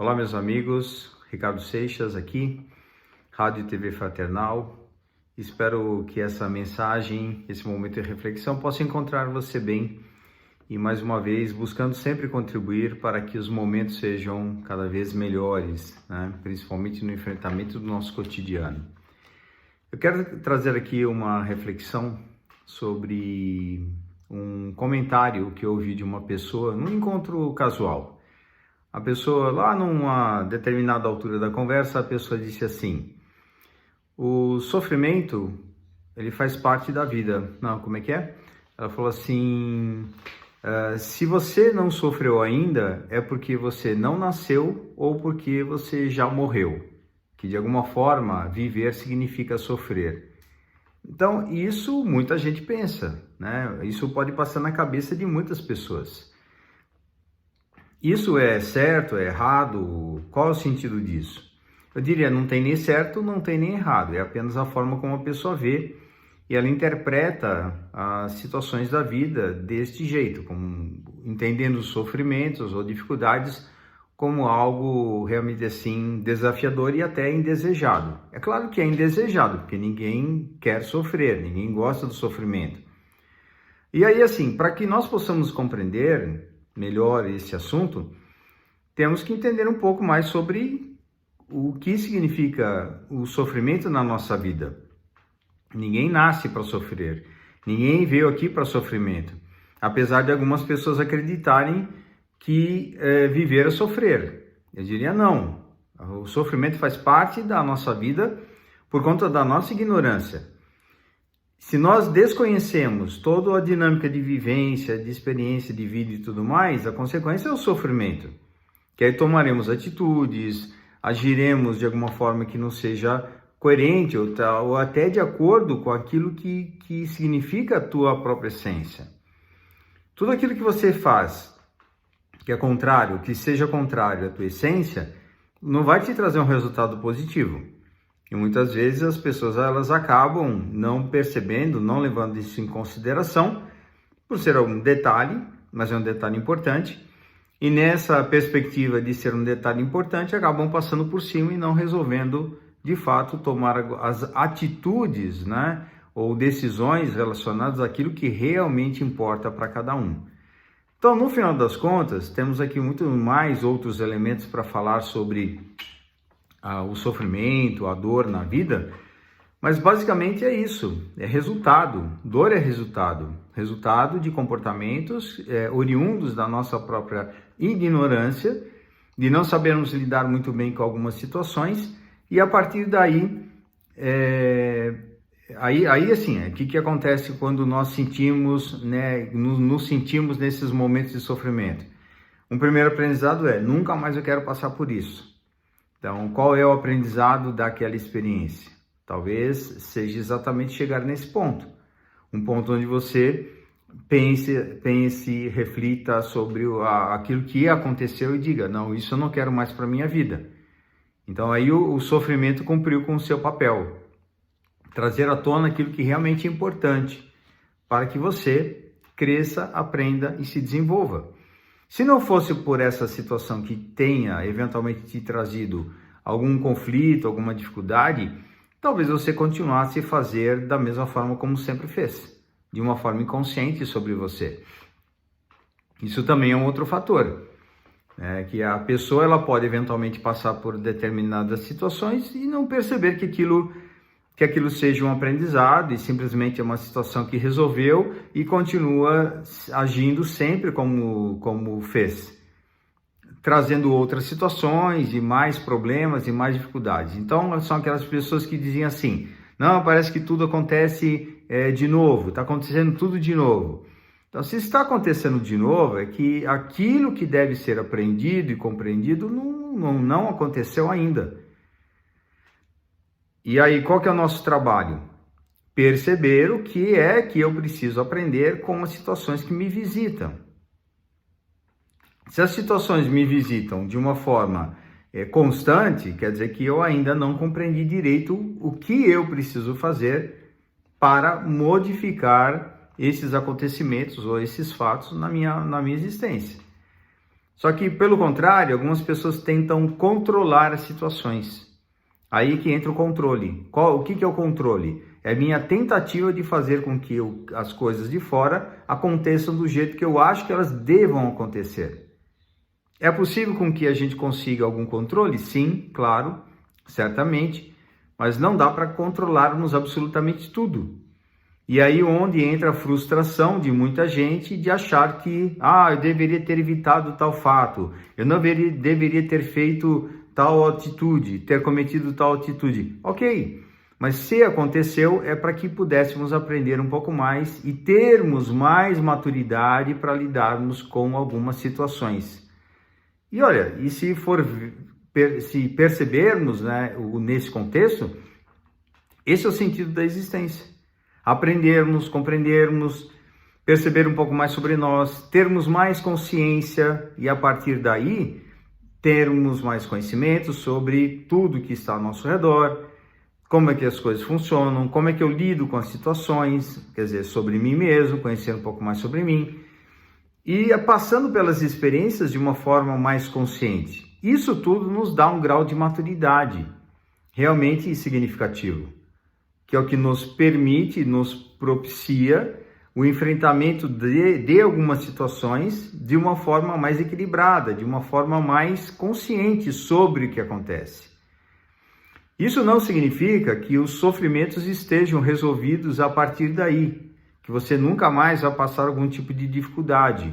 Olá, meus amigos, Ricardo Seixas aqui, Rádio e TV Fraternal. Espero que essa mensagem, esse momento de reflexão possa encontrar você bem e, mais uma vez, buscando sempre contribuir para que os momentos sejam cada vez melhores, né? Principalmente no enfrentamento do nosso cotidiano. Eu quero trazer aqui uma reflexão sobre um comentário que eu ouvi de uma pessoa num encontro casual. A pessoa, lá numa determinada altura da conversa, a pessoa disse assim: o sofrimento, ele faz parte da vida. Não, como é que é? Ela falou assim: se você não sofreu ainda, é porque você não nasceu ou porque você já morreu. Que de alguma forma, viver significa sofrer. Então, isso muita gente pensa, né? Isso pode passar na cabeça de muitas pessoas. Isso é certo, é errado? Qual é o sentido disso? Eu diria, não tem nem certo, não tem nem errado. É apenas a forma como a pessoa vê e ela interpreta as situações da vida deste jeito, como entendendo os sofrimentos ou dificuldades como algo realmente assim desafiador e até indesejado. É claro que é indesejado, porque ninguém quer sofrer, ninguém gosta do sofrimento. E aí, assim, para que nós possamos compreender melhor esse assunto, temos que entender um pouco mais sobre o que significa o sofrimento na nossa vida. Ninguém nasce para sofrer, ninguém veio aqui para sofrimento, apesar de algumas pessoas acreditarem que viver é sofrer. Eu diria não, o sofrimento faz parte da nossa vida por conta da nossa ignorância. Se nós desconhecemos toda a dinâmica de vivência, de experiência de vida e tudo mais, a consequência é o sofrimento. Que aí tomaremos atitudes, agiremos de alguma forma que não seja coerente ou até de acordo com aquilo que significa a tua própria essência. Tudo aquilo que você faz, que é contrário, que seja contrário à tua essência, não vai te trazer um resultado positivo. E muitas vezes as pessoas elas acabam não percebendo, não levando isso em consideração, por ser um detalhe, mas é um detalhe importante. E nessa perspectiva de ser um detalhe importante, acabam passando por cima e não resolvendo, de fato, tomar as atitudes, né, ou decisões relacionadas àquilo que realmente importa para cada um. Então, no final das contas, temos aqui muito mais outros elementos para falar sobre o sofrimento, a dor na vida, mas basicamente é isso, é resultado, dor é resultado de comportamentos oriundos da nossa própria ignorância, de não sabermos lidar muito bem com algumas situações, e a partir daí, assim, o que acontece quando nós sentimos, né, nos sentimos nesses momentos de sofrimento? Um primeiro aprendizado é, nunca mais eu quero passar por isso. Então, qual é o aprendizado daquela experiência? Talvez seja exatamente chegar nesse ponto. Um ponto onde você pense, reflita sobre aquilo que aconteceu e diga, não, isso eu não quero mais para a minha vida. Então, aí o sofrimento cumpriu com o seu papel. Trazer à tona aquilo que realmente é importante para que você cresça, aprenda e se desenvolva. Se não fosse por essa situação que tenha eventualmente te trazido algum conflito, alguma dificuldade, talvez você continuasse a fazer da mesma forma como sempre fez, de uma forma inconsciente sobre você. Isso também é um outro fator, que a pessoa ela pode eventualmente passar por determinadas situações e não perceber que aquilo seja um aprendizado e simplesmente é uma situação que resolveu e continua agindo sempre como fez, trazendo outras situações e mais problemas e mais dificuldades. Então, são aquelas pessoas que dizem assim, não, parece que tudo acontece de novo, está acontecendo tudo de novo. Então, se está acontecendo de novo, é que aquilo que deve ser aprendido e compreendido não aconteceu ainda. E aí, qual que é o nosso trabalho? Perceber o que é que eu preciso aprender com as situações que me visitam. Se as situações me visitam de uma forma constante, quer dizer que eu ainda não compreendi direito o que eu preciso fazer para modificar esses acontecimentos ou esses fatos na minha existência. Só que, pelo contrário, algumas pessoas tentam controlar as situações. Aí que entra o controle. O que é o controle? É a minha tentativa de fazer com que as coisas de fora aconteçam do jeito que eu acho que elas devam acontecer. É possível com que a gente consiga algum controle? Sim, claro, certamente. Mas não dá para controlarmos absolutamente tudo. E aí onde entra a frustração de muita gente de achar que eu deveria ter evitado tal fato, eu não deveria ter feito tal atitude, ter cometido tal atitude. Ok, mas se aconteceu é para que pudéssemos aprender um pouco mais e termos mais maturidade para lidarmos com algumas situações. E olha, e se percebermos, né, nesse contexto, esse é o sentido da existência. Aprendermos, compreendermos, perceber um pouco mais sobre nós, termos mais consciência e a partir daí termos mais conhecimento sobre tudo que está ao nosso redor, como é que as coisas funcionam, como é que eu lido com as situações, quer dizer, sobre mim mesmo, conhecer um pouco mais sobre mim e passando pelas experiências de uma forma mais consciente. Isso tudo nos dá um grau de maturidade realmente significativo, que é o que nos permite, nos propicia o enfrentamento de algumas situações de uma forma mais equilibrada, de uma forma mais consciente sobre o que acontece. Isso não significa que os sofrimentos estejam resolvidos a partir daí, que você nunca mais vai passar algum tipo de dificuldade,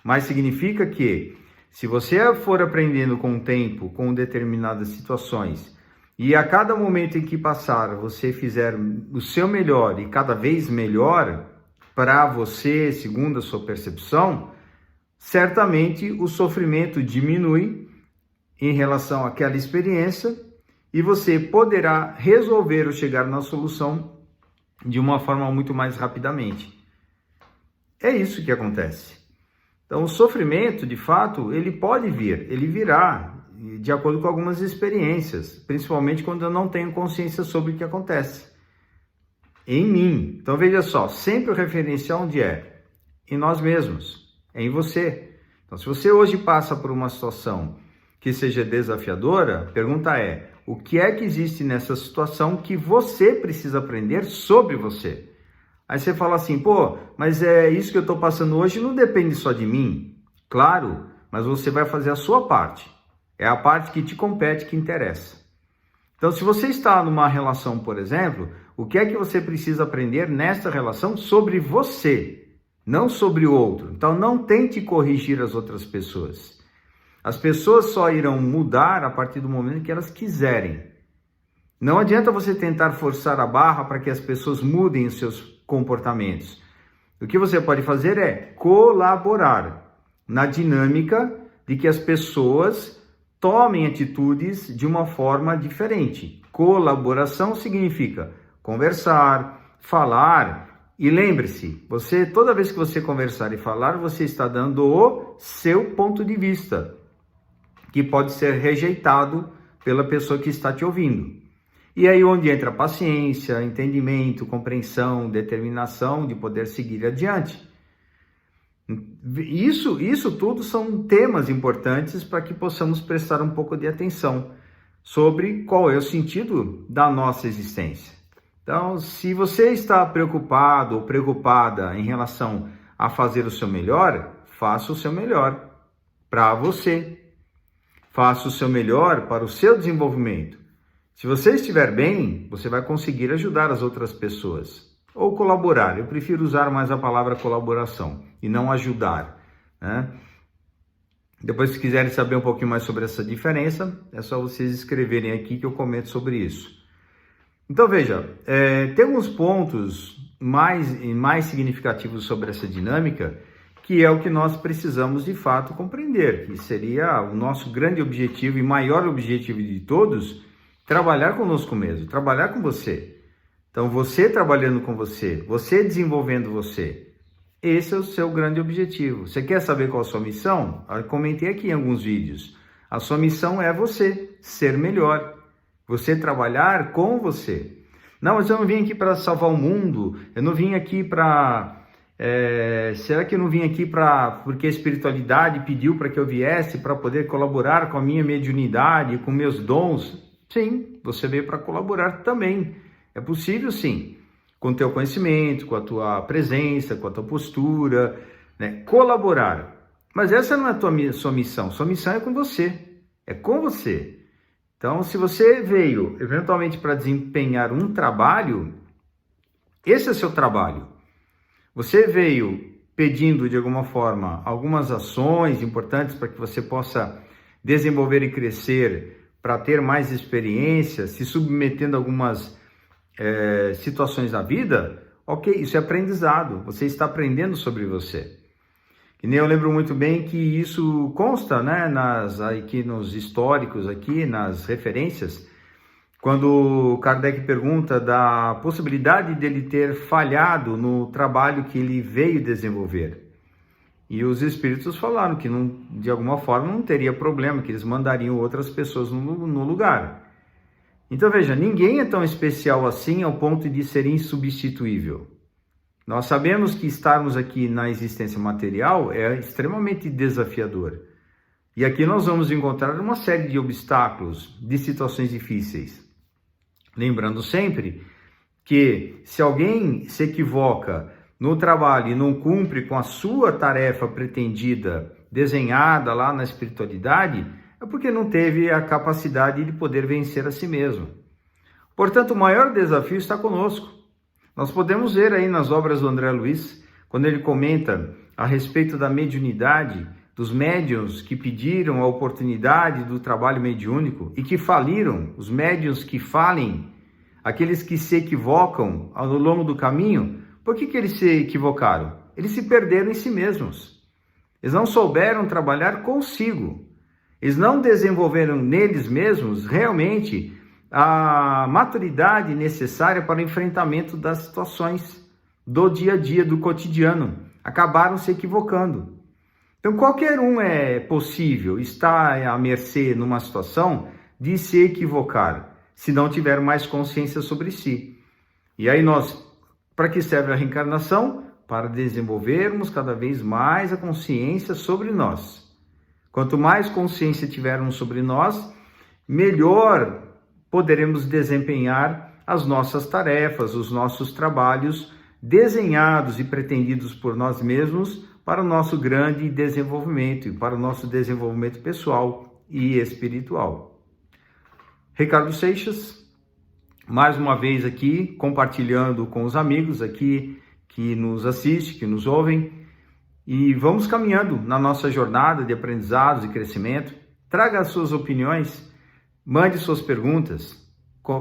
mas significa que se você for aprendendo com o tempo, com determinadas situações, e a cada momento em que passar, você fizer o seu melhor e cada vez melhor para você, segundo a sua percepção, certamente o sofrimento diminui em relação àquela experiência e você poderá resolver ou chegar na solução de uma forma muito mais rapidamente. É isso que acontece. Então, o sofrimento, de fato, ele pode vir, ele virá, de acordo com algumas experiências, principalmente quando eu não tenho consciência sobre o que acontece em mim. Então veja só, sempre o referencial onde é? Em nós mesmos, é em você. Então se você hoje passa por uma situação que seja desafiadora, a pergunta é, o que é que existe nessa situação que você precisa aprender sobre você? Aí você fala assim, mas isso que eu estou passando hoje não depende só de mim. Claro, mas você vai fazer a sua parte. É a parte que te compete, que interessa. Então, se você está numa relação, por exemplo, o que é que você precisa aprender nessa relação sobre você, não sobre o outro? Então, não tente corrigir as outras pessoas. As pessoas só irão mudar a partir do momento que elas quiserem. Não adianta você tentar forçar a barra para que as pessoas mudem os seus comportamentos. O que você pode fazer é colaborar na dinâmica de que as pessoas tomem atitudes de uma forma diferente. Colaboração significa conversar, falar, e lembre-se, toda vez que você conversar e falar, você está dando o seu ponto de vista, que pode ser rejeitado pela pessoa que está te ouvindo. E aí onde entra paciência, entendimento, compreensão, determinação de poder seguir adiante. Isso tudo são temas importantes para que possamos prestar um pouco de atenção sobre qual é o sentido da nossa existência. Então, se você está preocupado ou preocupada em relação a fazer o seu melhor, faça o seu melhor para você. Faça o seu melhor para o seu desenvolvimento. Se você estiver bem, você vai conseguir ajudar as outras pessoas. Ou colaborar, eu prefiro usar mais a palavra colaboração e não ajudar, né? Depois, se quiserem saber um pouquinho mais sobre essa diferença, é só vocês escreverem aqui que eu comento sobre isso. Então veja, tem alguns pontos mais significativos sobre essa dinâmica, que é o que nós precisamos de fato compreender, que seria o nosso grande objetivo e maior objetivo de todos, trabalhar conosco mesmo, trabalhar com você. Então, você trabalhando com você desenvolvendo você, esse é o seu grande objetivo. Você quer saber qual é a sua missão? Eu comentei aqui em alguns vídeos. A sua missão é você ser melhor, você trabalhar com você. Não, mas eu não vim aqui para salvar o mundo, eu não vim aqui para Será que eu não vim aqui porque a espiritualidade pediu para que eu viesse para poder colaborar com a minha mediunidade, com meus dons? Sim, você veio para colaborar também. É possível, sim, com o teu conhecimento, com a tua presença, com a tua postura, né? Colaborar. Mas essa não é sua missão. Sua missão é com você. É com você. Então, se você veio eventualmente para desempenhar um trabalho, esse é seu trabalho. Você veio pedindo, de alguma forma, algumas ações importantes para que você possa desenvolver e crescer, para ter mais experiência, se submetendo a algumas situações da vida, ok, isso é aprendizado, você está aprendendo sobre você. E nem eu lembro muito bem que isso consta, né, aqui nos históricos, aqui nas referências, quando Kardec pergunta da possibilidade dele ter falhado no trabalho que ele veio desenvolver. E os espíritos falaram que de alguma forma não teria problema, que eles mandariam outras pessoas no lugar. Então veja, ninguém é tão especial assim ao ponto de ser insubstituível. Nós sabemos que estarmos aqui na existência material é extremamente desafiador. E aqui nós vamos encontrar uma série de obstáculos, de situações difíceis. Lembrando sempre que se alguém se equivoca no trabalho e não cumpre com a sua tarefa pretendida, desenhada lá na espiritualidade, é porque não teve a capacidade de poder vencer a si mesmo. Portanto, o maior desafio está conosco. Nós podemos ver aí nas obras do André Luiz, quando ele comenta a respeito da mediunidade, dos médiuns que pediram a oportunidade do trabalho mediúnico e que faliram, os médiuns que falem, aqueles que se equivocam ao longo do caminho. Por que eles se equivocaram? Eles se perderam em si mesmos. Eles não souberam trabalhar consigo. Eles não desenvolveram neles mesmos realmente a maturidade necessária para o enfrentamento das situações do dia a dia, do cotidiano. Acabaram se equivocando. Então, qualquer um é possível estar à mercê numa situação de se equivocar, se não tiver mais consciência sobre si. E aí para que serve a reencarnação? Para desenvolvermos cada vez mais a consciência sobre nós. Quanto mais consciência tivermos sobre nós, melhor poderemos desempenhar as nossas tarefas, os nossos trabalhos desenhados e pretendidos por nós mesmos para o nosso grande desenvolvimento e para o nosso desenvolvimento pessoal e espiritual. Ricardo Seixas, mais uma vez aqui, compartilhando com os amigos aqui que nos assistem, que nos ouvem, e vamos caminhando na nossa jornada de aprendizados e crescimento. Traga as suas opiniões, mande suas perguntas,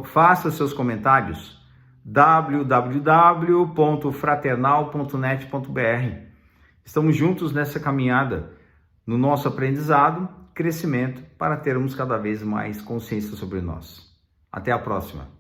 faça seus comentários. www.fraternal.net.br. Estamos juntos nessa caminhada, no nosso aprendizado, crescimento, para termos cada vez mais consciência sobre nós. Até a próxima.